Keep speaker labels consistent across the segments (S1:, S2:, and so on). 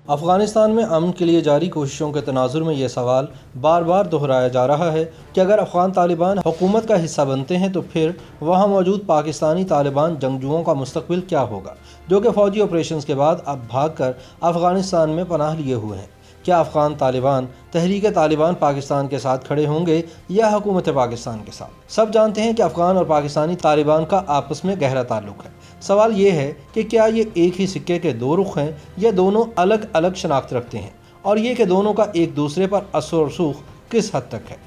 S1: افغانستان میں امن کے لیے جاری کوششوں کے تناظر میں یہ سوال بار بار دہرایا جا رہا ہے کہ اگر افغان طالبان حکومت کا حصہ بنتے ہیں تو پھر وہاں موجود پاکستانی طالبان جنگجوؤں کا مستقبل کیا ہوگا، جو کہ فوجی آپریشنز کے بعد اب بھاگ کر افغانستان میں پناہ لیے ہوئے ہیں۔ کیا افغان طالبان تحریک طالبان پاکستان کے ساتھ کھڑے ہوں گے یا حکومت پاکستان کے ساتھ؟ سب جانتے ہیں کہ افغان اور پاکستانی طالبان کا آپس میں گہرا تعلق ہے۔ سوال یہ ہے کہ کیا یہ ایک ہی سکے کے دو رخ ہیں یا دونوں الگ الگ شناخت رکھتے ہیں، اور یہ کہ دونوں کا ایک دوسرے پر اثر و رسوخ کس حد تک ہے۔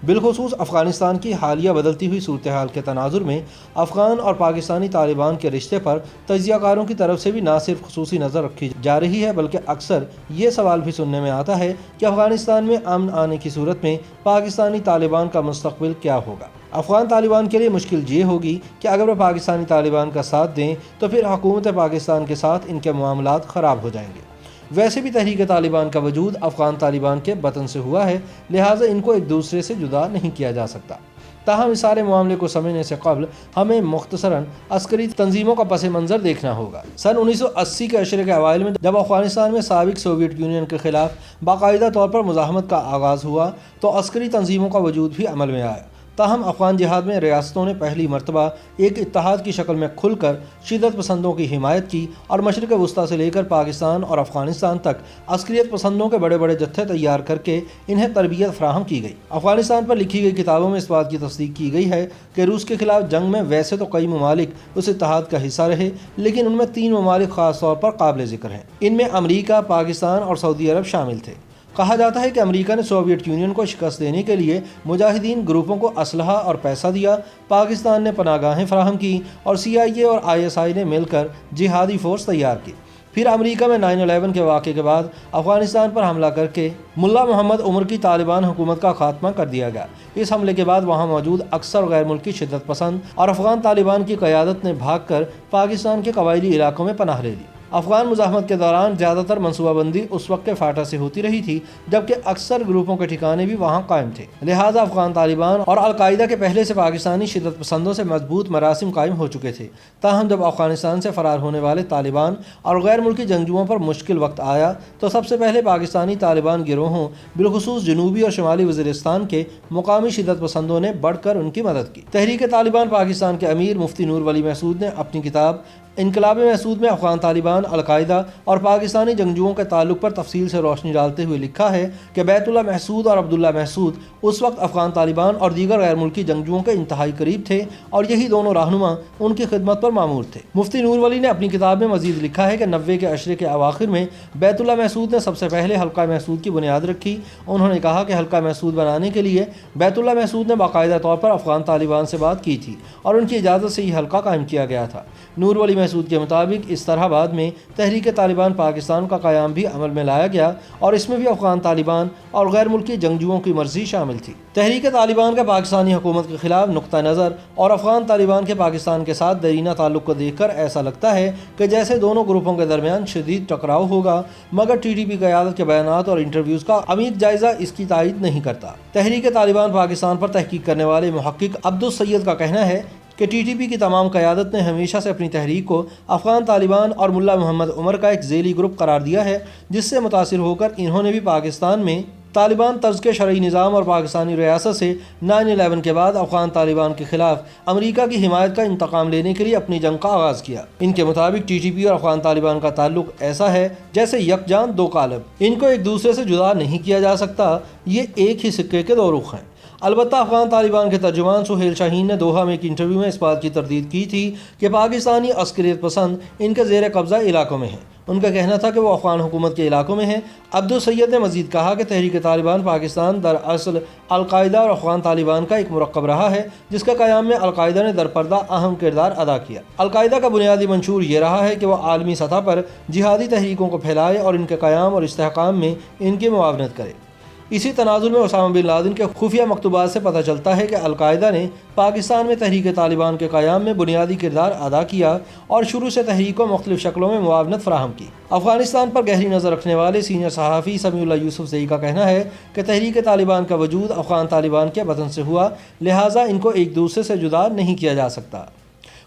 S1: بالخصوص افغانستان کی حالیہ بدلتی ہوئی صورتحال کے تناظر میں افغان اور پاکستانی طالبان کے رشتے پر تجزیہ کاروں کی طرف سے بھی نہ صرف خصوصی نظر رکھی جا رہی ہے بلکہ اکثر یہ سوال بھی سننے میں آتا ہے کہ افغانستان میں امن آنے کی صورت میں پاکستانی طالبان کا مستقبل کیا ہوگا۔ افغان طالبان کے لیے مشکل یہ ہوگی کہ اگر وہ پاکستانی طالبان کا ساتھ دیں تو پھر حکومت پاکستان کے ساتھ ان کے معاملات خراب ہو جائیں گے۔ ویسے بھی تحریک طالبان کا وجود افغان طالبان کے بطن سے ہوا ہے، لہٰذا ان کو ایک دوسرے سے جدا نہیں کیا جا سکتا۔ تاہم اس سارے معاملے کو سمجھنے سے قبل ہمیں مختصراً عسکری تنظیموں کا پس منظر دیکھنا ہوگا۔ سن 1980 کے عشرے کے اوائل میں جب افغانستان میں سابق سوویت یونین کے خلاف باقاعدہ طور پر مزاحمت کا آغاز ہوا تو عسکری تنظیموں کا وجود بھی عمل میں آیا۔ تاہم افغان جہاد میں ریاستوں نے پہلی مرتبہ ایک اتحاد کی شکل میں کھل کر شدت پسندوں کی حمایت کی اور مشرق وسطیٰ سے لے کر پاکستان اور افغانستان تک عسکریت پسندوں کے بڑے بڑے جتھے تیار کر کے انہیں تربیت فراہم کی گئی۔ افغانستان پر لکھی گئی کتابوں میں اس بات کی تصدیق کی گئی ہے کہ روس کے خلاف جنگ میں ویسے تو کئی ممالک اس اتحاد کا حصہ رہے، لیکن ان میں 3 ممالک خاص طور پر قابل ذکر ہیں۔ ان میں امریکہ، پاکستان اور سعودی عرب شامل تھے۔ کہا جاتا ہے کہ امریکہ نے سوویت یونین کو شکست دینے کے لیے مجاہدین گروپوں کو اسلحہ اور پیسہ دیا، پاکستان نے پناہ گاہیں فراہم کی اور CIA اور ISI نے مل کر جہادی فورس تیار کی۔ پھر امریکہ میں 9/11 کے واقعے کے بعد افغانستان پر حملہ کر کے ملا محمد عمر کی طالبان حکومت کا خاتمہ کر دیا گیا۔ اس حملے کے بعد وہاں موجود اکثر غیر ملکی شدت پسند اور افغان طالبان کی قیادت نے بھاگ کر پاکستان کے قبائلی علاقوں میں پناہ لے لی۔ افغان مزاحمت کے دوران زیادہ تر منصوبہ بندی اس وقت کے فاٹا سے ہوتی رہی تھی جبکہ اکثر گروپوں کے ٹھکانے بھی وہاں قائم تھے، لہٰذا افغان طالبان اور القاعدہ کے پہلے سے پاکستانی شدت پسندوں سے مضبوط مراسم قائم ہو چکے تھے۔ تاہم جب افغانستان سے فرار ہونے والے طالبان اور غیر ملکی جنگجوؤں پر مشکل وقت آیا تو سب سے پہلے پاکستانی طالبان گروہوں بالخصوص جنوبی اور شمالی وزیرستان کے مقامی شدت پسندوں نے بڑھ کر ان کی مدد کی۔ تحریک طالبان پاکستان کے امیر مفتی نور ولی محسود نے اپنی کتاب انقلاب محسود میں افغان طالبان، القاعدہ اور پاکستانی جنگجوؤں کے تعلق پر تفصیل سے روشنی ڈالتے ہوئے لکھا ہے کہ بیت اللہ محسود اور عبداللہ محسود اس وقت افغان طالبان اور دیگر غیر ملکی جنگجوؤں کے انتہائی قریب تھے اور یہی دونوں رہنما ان کی خدمت پر مامور تھے۔ مفتی نور ولی نے اپنی کتاب میں مزید لکھا ہے کہ 90 کے عشرے کے اواخر میں بیت اللہ محسود نے سب سے پہلے حلقہ محسود کی بنیاد رکھی۔ انہوں نے کہا کہ حلقہ محسود بنانے کے لیے بیت اللہ محسود نے باقاعدہ طور پر افغان طالبان سے بات کی تھی اور ان کی اجازت سے یہ حلقہ قائم کیا گیا تھا۔ نور ولی محسود کے مطابق اس طرح بعد میں تحریک طالبان پاکستان کا قیام بھی عمل میں لایا گیا اور اس میں بھی افغان طالبان اور غیر ملکی جنگجوؤں کی مرضی شامل تھی۔ تحریک طالبان کا پاکستانی حکومت کے خلاف نقطہ نظر اور افغان طالبان کے پاکستان کے ساتھ دیرینہ تعلق کو دیکھ کر ایسا لگتا ہے کہ جیسے دونوں گروپوں کے درمیان شدید ٹکراؤ ہوگا، مگر TTP قیادت کے بیانات اور انٹرویوز کا عمیق جائزہ اس کی تائید نہیں کرتا۔ تحریک طالبان پاکستان پر تحقیق کرنے والے محقق عبدالسید کا کہنا ہے کہ TTP کی تمام قیادت نے ہمیشہ سے اپنی تحریک کو افغان طالبان اور ملا محمد عمر کا ایک ذیلی گروپ قرار دیا ہے، جس سے متاثر ہو کر انہوں نے بھی پاکستان میں طالبان طرز کے شرعی نظام اور پاکستانی ریاست سے 9/11 کے بعد افغان طالبان کے خلاف امریکہ کی حمایت کا انتقام لینے کے لیے اپنی جنگ کا آغاز کیا۔ ان کے مطابق TTP اور افغان طالبان کا تعلق ایسا ہے جیسے یک جان دو قالب، ان کو ایک دوسرے سے جدا نہیں کیا جا سکتا، یہ ایک ہی سکے کے دو رخ ہیں۔ البتہ افغان طالبان کے ترجمان سہیل شاہین نے دوحہ میں ایک انٹرویو میں اس بات کی تردید کی تھی کہ پاکستانی عسکریت پسند ان کے زیر قبضہ علاقوں میں ہیں۔ ان کا کہنا تھا کہ وہ افغان حکومت کے علاقوں میں ہیں۔ عبدالسید نے مزید کہا کہ تحریک طالبان پاکستان دراصل القاعدہ اور افغان طالبان کا ایک مرکب رہا ہے، جس کے قیام میں القاعدہ نے درپردہ اہم کردار ادا کیا۔ القاعدہ کا بنیادی منشور یہ رہا ہے کہ وہ عالمی سطح پر جہادی تحریکوں کو پھیلائے اور ان کے قیام اور استحکام میں ان کی معاونت کرے۔ اسی تناظر میں اسامہ بن لادن کے خفیہ مکتوبات سے پتہ چلتا ہے کہ القاعدہ نے پاکستان میں تحریک طالبان کے قیام میں بنیادی کردار ادا کیا اور شروع سے تحریک کو مختلف شکلوں میں معاونت فراہم کی۔ افغانستان پر گہری نظر رکھنے والے سینئر صحافی سمیع اللہ یوسف زئی کا کہنا ہے کہ تحریک طالبان کا وجود افغان طالبان کے بطن سے ہوا، لہٰذا ان کو ایک دوسرے سے جدا نہیں کیا جا سکتا۔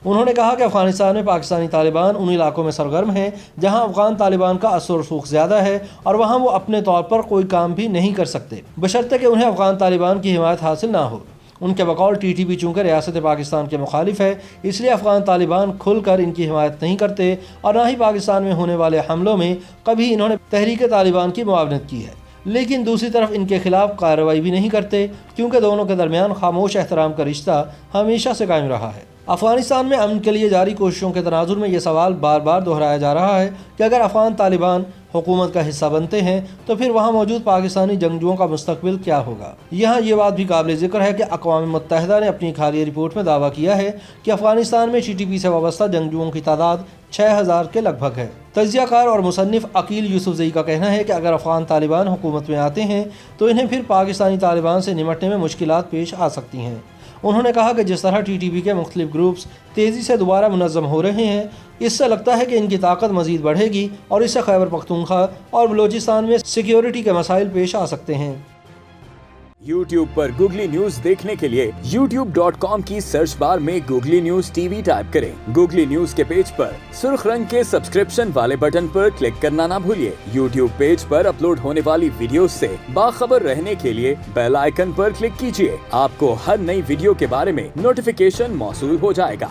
S1: انہوں نے کہا کہ افغانستان میں پاکستانی طالبان ان علاقوں میں سرگرم ہیں جہاں افغان طالبان کا اثر و رسوخ زیادہ ہے اور وہاں وہ اپنے طور پر کوئی کام بھی نہیں کر سکتے بشرطے کہ انہیں افغان طالبان کی حمایت حاصل نہ ہو۔ ان کے بقول ٹی ٹی پی چونکہ ریاست پاکستان کے مخالف ہے، اس لیے افغان طالبان کھل کر ان کی حمایت نہیں کرتے اور نہ ہی پاکستان میں ہونے والے حملوں میں کبھی انہوں نے تحریک طالبان کی معاونت کی ہے، لیکن دوسری طرف ان کے خلاف کارروائی بھی نہیں کرتے کیونکہ دونوں کے درمیان خاموش احترام کا رشتہ ہمیشہ سے قائم رہا ہے۔ افغانستان میں امن کے لیے جاری کوششوں کے تناظر میں یہ سوال بار بار دہرایا جا رہا ہے کہ اگر افغان طالبان حکومت کا حصہ بنتے ہیں تو پھر وہاں موجود پاکستانی جنگجوؤں کا مستقبل کیا ہوگا۔ یہاں یہ بات بھی قابل ذکر ہے کہ اقوام متحدہ نے اپنی ایک حالیہ رپورٹ میں دعویٰ کیا ہے کہ افغانستان میں ٹی ٹی پی سے وابستہ جنگجوؤں کی تعداد 6000 کے لگ بھگ ہے۔ تجزیہ کار اور مصنف عقیل یوسفزئی کا کہنا ہے کہ اگر افغان طالبان حکومت میں آتے ہیں تو انہیں پھر پاکستانی طالبان سے نمٹنے میں مشکلات پیش آ سکتی ہیں۔ انہوں نے کہا کہ جس طرح ٹی ٹی پی کے مختلف گروپس تیزی سے دوبارہ منظم ہو رہے ہیں، اس سے لگتا ہے کہ ان کی طاقت مزید بڑھے گی اور اس سے خیبر پختونخوا اور بلوچستان میں سیکیورٹی کے مسائل پیش آ سکتے ہیں۔
S2: YouTube پر گوگلی نیوز دیکھنے کے لیے youtube.com کی سرچ بار میں googly news T V type کریں۔ گوگلی نیوز کے پیج پر سرخ رنگ کے سبسکرپشن والے بٹن پر کلک کرنا نہ بھولیے۔ YouTube پیج پر اپلوڈ ہونے والی ویڈیوز سے باخبر رہنے کے لیے بیل آئیکن پر کلک کیجیے۔ آپ کو ہر نئی ویڈیو کے بارے میں نوٹیفیکیشن موصول ہو جائے گا۔